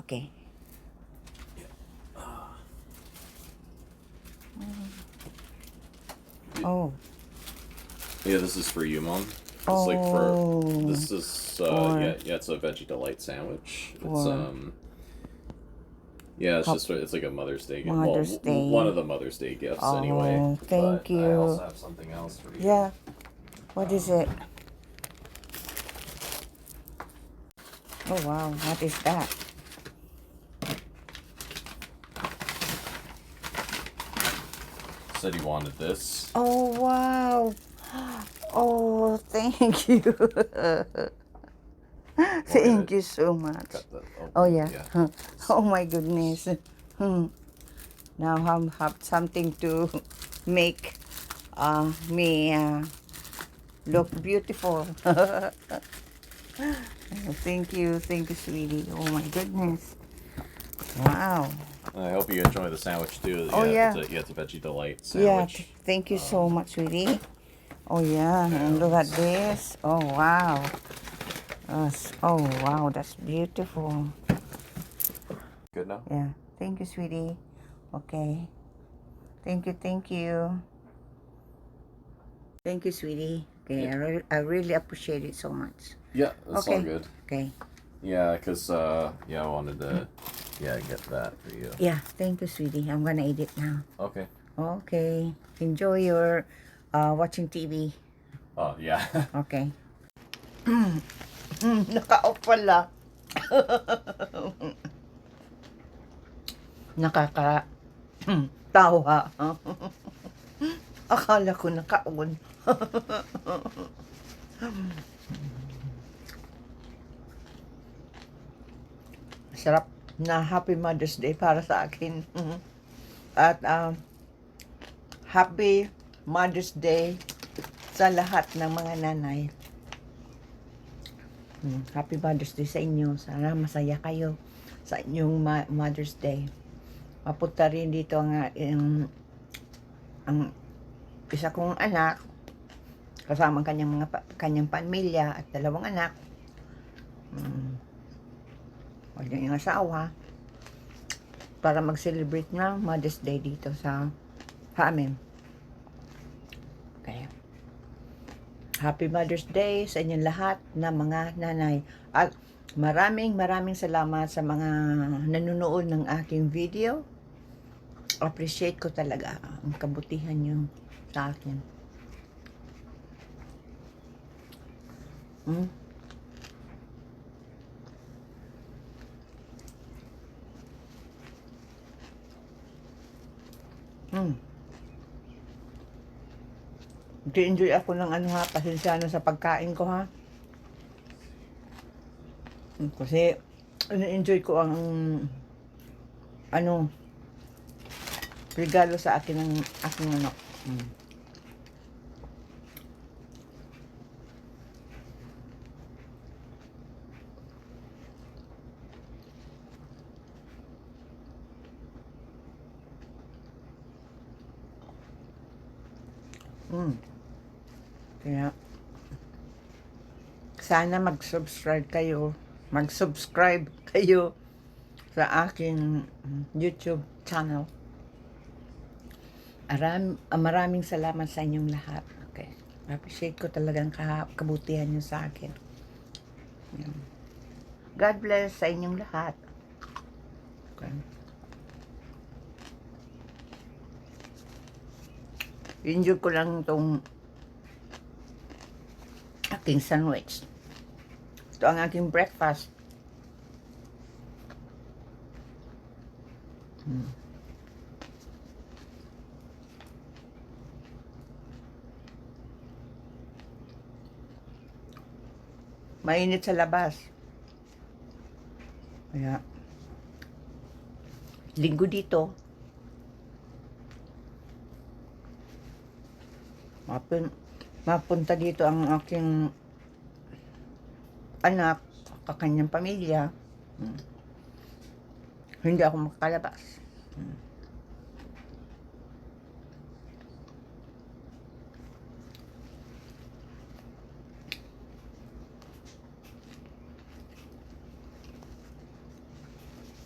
Okay. Oh. Yeah, this is for you, Mom. It's like this is yeah, it's a veggie delight sandwich. It's yeah, it's like a Mother's Day gift. Well, Mother's Day. one of the Mother's Day gifts anyway. Oh, thank you. I also have something else for you. Yeah. What is it? Oh wow, what is that? Said you wanted this. Oh wow. Oh, thank you. Thank you so much. Oh yeah. Oh my goodness. Now I have something to make me look beautiful. Thank you, sweetie. Oh my goodness. Wow. I hope you enjoy the sandwich too. Oh yeah. It's a veggie delight Yeah, sandwich. thank you so much, sweetie. Oh yeah, and look at this. Oh wow. Oh wow, that's beautiful. Good now? Yeah, thank you, sweetie. Okay. Thank you, thank you. Thank you, sweetie. Okay, Yeah. I really appreciate it so much. Yeah, that's all good. Okay. Yeah, because yeah, I wanted to get that for you. Yeah, thank you, sweetie. I'm gonna eat it now. Okay. Okay. Enjoy your watching TV. Oh, yeah. Okay. Naka-off pala. Nakaka-tawa. Akala ko naka-on. Sarap na Happy Mother's Day para sa akin. At Happy Mother's Day sa lahat ng mga nanay. Happy Mother's Day sa inyo. Sana masaya kayo sa inyong Mother's Day. Mapunta rin dito ang isa kong anak kasama kanyang pamilya at dalawang anak. Wala yung asawa para mag-celebrate ng Mother's Day dito sa amin. Okay. Happy Mother's Day sa inyong lahat na mga nanay. At maraming salamat sa mga nanonood ng aking video. Appreciate ko talaga ang kabutihan nyo sa akin. Enjoy ako ng pasensya sa pagkain ko ha. Kasi enjoy ko ang regalo sa akin ng aking anak. Kaya sana mag-subscribe kayo sa aking YouTube channel. Maraming salamat sa inyong lahat. Okay. Appreciate ko talagang kabutihan nyo sa akin. God bless sa inyong lahat. Okay. Enjoy ko lang itong aking sandwich. Ito ang aking breakfast. Mainit sa labas. Kaya, linggo dito. Mapunta dito ang aking anak, kakanyang pamilya. Hindi ako makalabas.